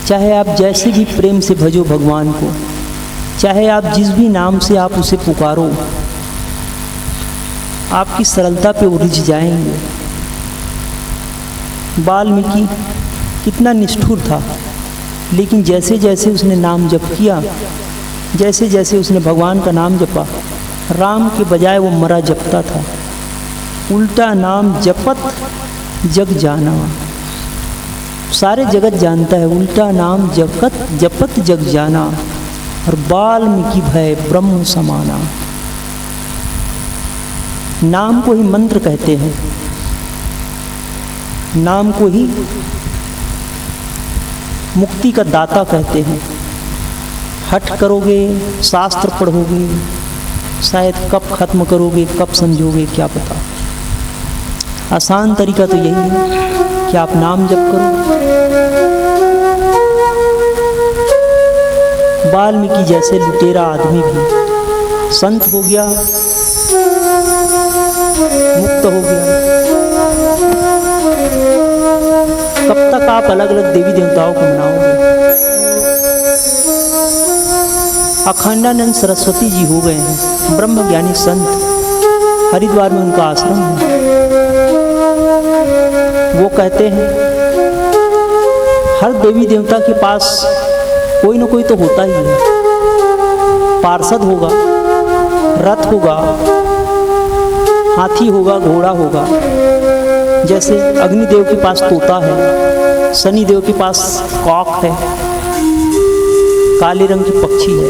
चाहे आप जैसे भी प्रेम से भजो भगवान को, चाहे आप जिस भी नाम से आप उसे पुकारो, आपकी सरलता पे वो रिझ जाएंगे। वाल्मीकि कितना निष्ठुर था, लेकिन जैसे जैसे उसने नाम जप किया, जैसे जैसे उसने भगवान का नाम जपा, राम के बजाय वो मरा जपता था। उल्टा नाम जपत जग जाना, सारे जगत जानता है, उल्टा नाम जपत जग जाना। और वाल्मीकि भय ब्रह्म समाना। नाम को ही मंत्र कहते हैं, नाम को ही मुक्ति का दाता कहते हैं। हठ करोगे, शास्त्र पढ़ोगे, शायद कब खत्म करोगे, कब समझोगे, क्या पता। आसान तरीका तो यही है कि आप नाम जप करो। वाल्मीकि जैसे लुटेरा आदमी भी संत हो गया, मुक्त हो गया। कब तक आप अलग अलग देवी देवताओं को मनाओगे? अखंडानंद सरस्वती जी हो गए हैं ब्रह्मज्ञानी संत, हरिद्वार में उनका आश्रम है। वो कहते हैं हर देवी देवता के पास कोई ना कोई तो होता ही है। पार्षद होगा, रथ होगा, हाथी होगा, घोड़ा होगा। जैसे अग्निदेव के पास तोता है, शनिदेव के पास कॉक है, काले रंग की पक्षी है।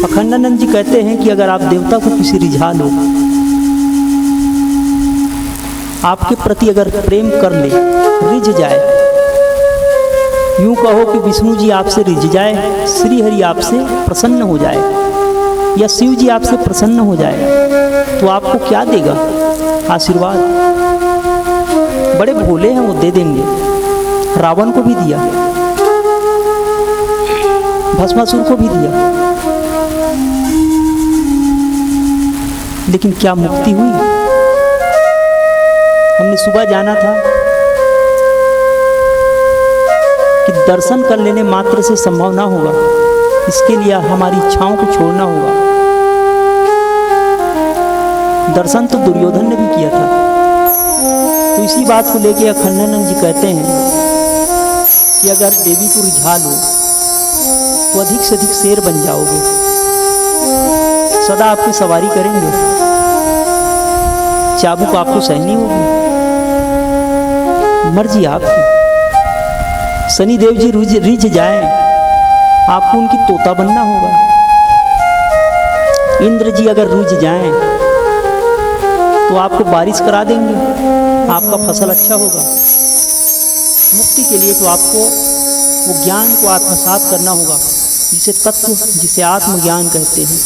अखंडानंद जी कहते हैं कि अगर आप देवता को किसी रिझा लो, आपके प्रति अगर प्रेम कर ले, रिझ जाए, यूं कहो कि विष्णु जी आपसे रिझ जाए, श्री हरि आपसे प्रसन्न हो जाए, या शिव जी आपसे प्रसन्न हो जाए, तो आपको क्या देगा? आशीर्वाद। बड़े भोले हैं, वो दे देंगे। रावण को भी दिया, भस्मासुर को भी दिया, लेकिन क्या मुक्ति हुई? हमने सुबह जाना था कि दर्शन कर लेने मात्र से संभव ना होगा, इसके लिए हमारी इच्छाओं को छोड़ना होगा। दर्शन तो दुर्योधन ने भी किया था। तो इसी बात को लेके अखंडानंद जी कहते हैं कि अगर देवी को रिझा लो तो अधिक से अधिक शेर बन जाओगे, सदा आपकी सवारी करेंगे, चाबुक आपको सहनी होगी, मर्जी आपकी। शनिदेव जी रिझ जाएं, आपको उनकी तोता बनना होगा। इंद्र जी अगर रिझ जाएं तो आपको बारिश करा देंगे, आपका फसल अच्छा होगा। मुक्ति के लिए तो आपको वो ज्ञान को आत्मसात करना होगा, जिसे तत्व, जिसे आत्मज्ञान कहते हैं,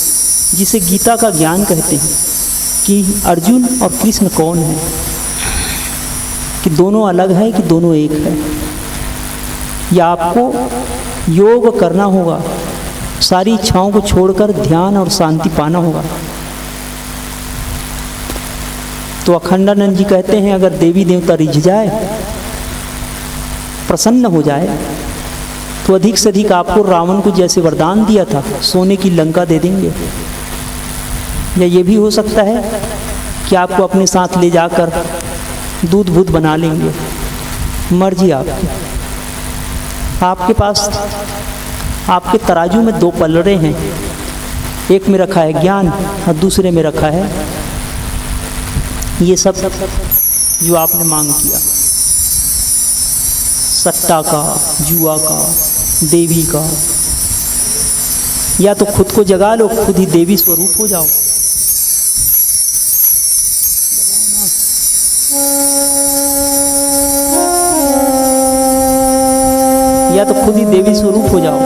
जिसे गीता का ज्ञान कहते हैं, कि अर्जुन और कृष्ण कौन है, कि दोनों अलग है कि दोनों एक है। या आपको योग करना होगा, सारी इच्छाओं को छोड़कर ध्यान और शांति पाना होगा। तो अखंडानंद जी कहते हैं अगर देवी देवता रिझ जाए, प्रसन्न हो जाए, तो अधिक से अधिक आपको रावण को जैसे वरदान दिया था, सोने की लंका दे देंगे। या ये भी हो सकता है कि आपको अपने साथ ले जाकर दूध भूत बना लेंगे, मर्जी आपकी। आपके पास, आपके तराजू में दो पलड़े हैं, एक में रखा है ज्ञान और दूसरे में रखा है ये सब जो आपने मांग किया, सट्टा का, जुआ का, देवी का। या तो खुद को जगा लो, खुद ही देवी स्वरूप हो जाओ। या तो खुद ही देवी स्वरूप हो जाओ।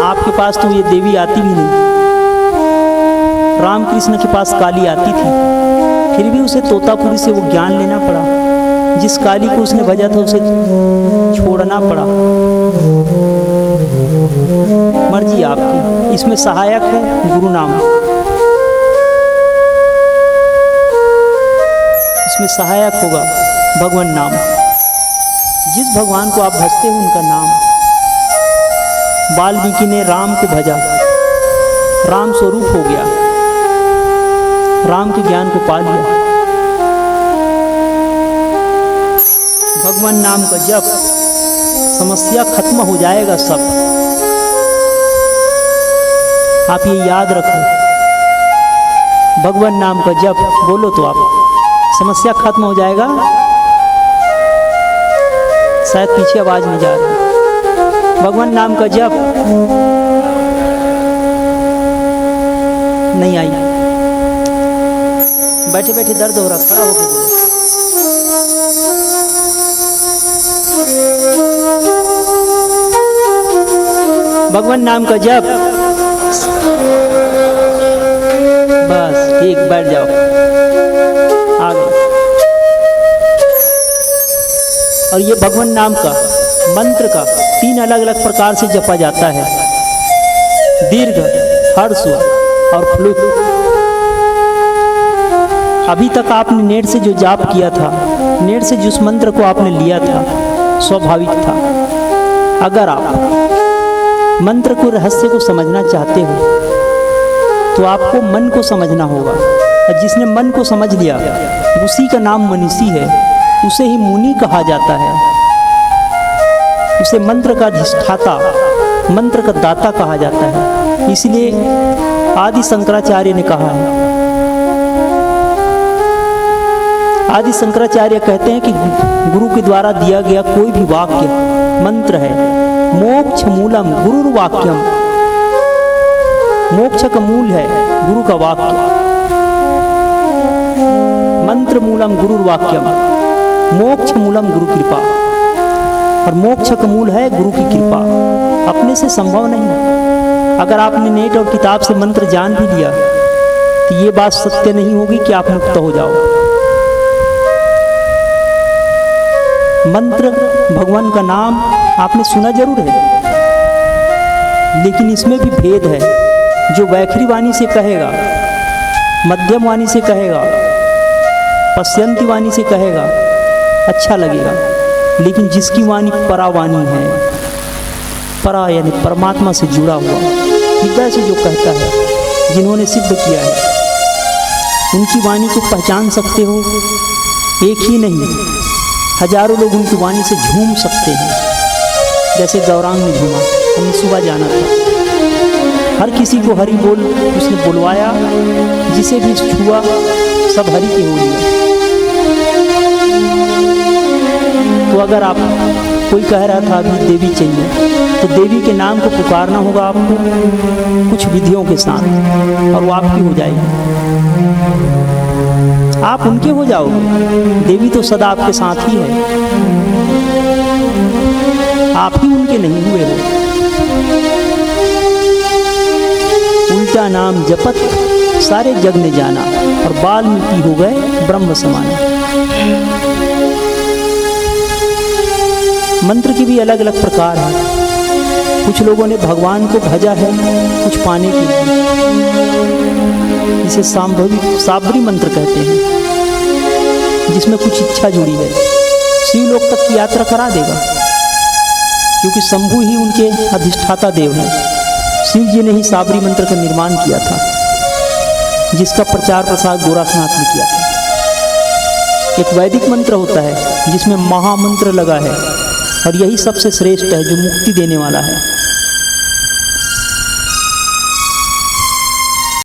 आपके पास तो ये देवी आती भी नहीं। रामकृष्ण के पास काली आती थी, फिर भी उसे तोतापुरी से वो ज्ञान लेना पड़ा। जिस काली को उसने भजा था उसे छोड़ना पड़ा। मर्जी आपकी। इसमें सहायक है गुरु नाम, इसमें सहायक होगा भगवान नाम। जिस भगवान को आप भजते हो उनका नाम। वाल्मीकि ने राम को भजा, राम स्वरूप हो गया, राम के ज्ञान को पा लिया। भगवान नाम का जप, समस्या खत्म हो जाएगा सब। आप ये याद रखो, भगवान नाम का जप बोलो तो आप, समस्या खत्म हो जाएगा। शायद पीछे आवाज नहीं जा रही। भगवान नाम का जप नहीं आई, बैठे बैठे दर्द हो रहा, खड़ा होकर बोलो। भगवान नाम का जप, बस ठीक, बैठ जाओ, आ गए। और ये भगवान नाम का मंत्र का 3 अलग अलग प्रकार से जपा जाता है, दीर्घ, हर्ष और फ्लुत। अभी तक आपने नेट से जो जाप किया था, नेट से जिस मंत्र को आपने लिया था, स्वाभाविक था। अगर आप मंत्र को, रहस्य को समझना चाहते हो तो आपको मन को समझना होगा, और जिसने मन को समझ लिया उसी का नाम मनीषी है, उसे ही मुनि कहा जाता है, उसे मंत्र का अधिष्ठाता, मंत्र का दाता कहा जाता है। इसलिए आदि शंकराचार्य ने कहा है, आदि शंकराचार्य कहते हैं कि गुरु के द्वारा दिया गया कोई भी वाक्य मंत्र है, मोक्ष मूलम गुरुर्वाक्यम, मोक्ष का मूल है गुरु का वाक्य। मंत्र मूलम गुरुर्वाक्यम, मोक्ष मूलम गुरु कृपा, और मोक्ष का मूल है गुरु की कृपा। अपने से संभव नहीं। अगर आपने नेट और किताब से मंत्र जान भी लिया तो ये बात सत्य नहीं होगी कि आप मुक्त हो जाओ। मंत्र, भगवान का नाम आपने सुना जरूर है, लेकिन इसमें भी भेद है। जो वैखरी वाणी से कहेगा, मध्यम वाणी से कहेगा, पश्यंती वाणी से कहेगा, अच्छा लगेगा। लेकिन जिसकी वाणी परावाणी है, परा यानी परमात्मा से जुड़ा हुआ, हृदय से जो कहता है, जिन्होंने सिद्ध किया है, उनकी वाणी को पहचान सकते हो। एक ही नहीं, हजारों लोग उनकी वाणी से झूम सकते हैं, जैसे गौरांग ने झूमा। हमने सुबह जाना था, हर किसी को हरि बोल उसने बुलवाया, जिसे भी छुआ सब हरि के हो लिए। तो अगर आप, कोई कह रहा था अभी देवी चाहिए, तो देवी के नाम को पुकारना होगा आपको कुछ विधियों के साथ, और वो आपकी हो जाएगी, आप उनके हो जाओगे। देवी तो सदा आपके साथ ही है, आप ही उनके नहीं हुए हो। उल्टा नाम जपत सारे जग ने जाना, और वाल्मीकि हो गए ब्रह्म समान। मंत्र की भी अलग अलग प्रकार है। कुछ लोगों ने भगवान को भजा है कुछ पाने के लिए, इसे साबरी मंत्र कहते हैं, जिसमें कुछ इच्छा जुड़ी है। शिवलोक तक की यात्रा करा देगा, क्योंकि शंभु ही उनके अधिष्ठाता देव हैं। शिव जी ने ही साबरी मंत्र का निर्माण किया था, जिसका प्रचार प्रसार गोरखनाथ ने किया था। एक वैदिक मंत्र होता है जिसमें महामंत्र लगा है, और यही सबसे श्रेष्ठ है, जो मुक्ति देने वाला है।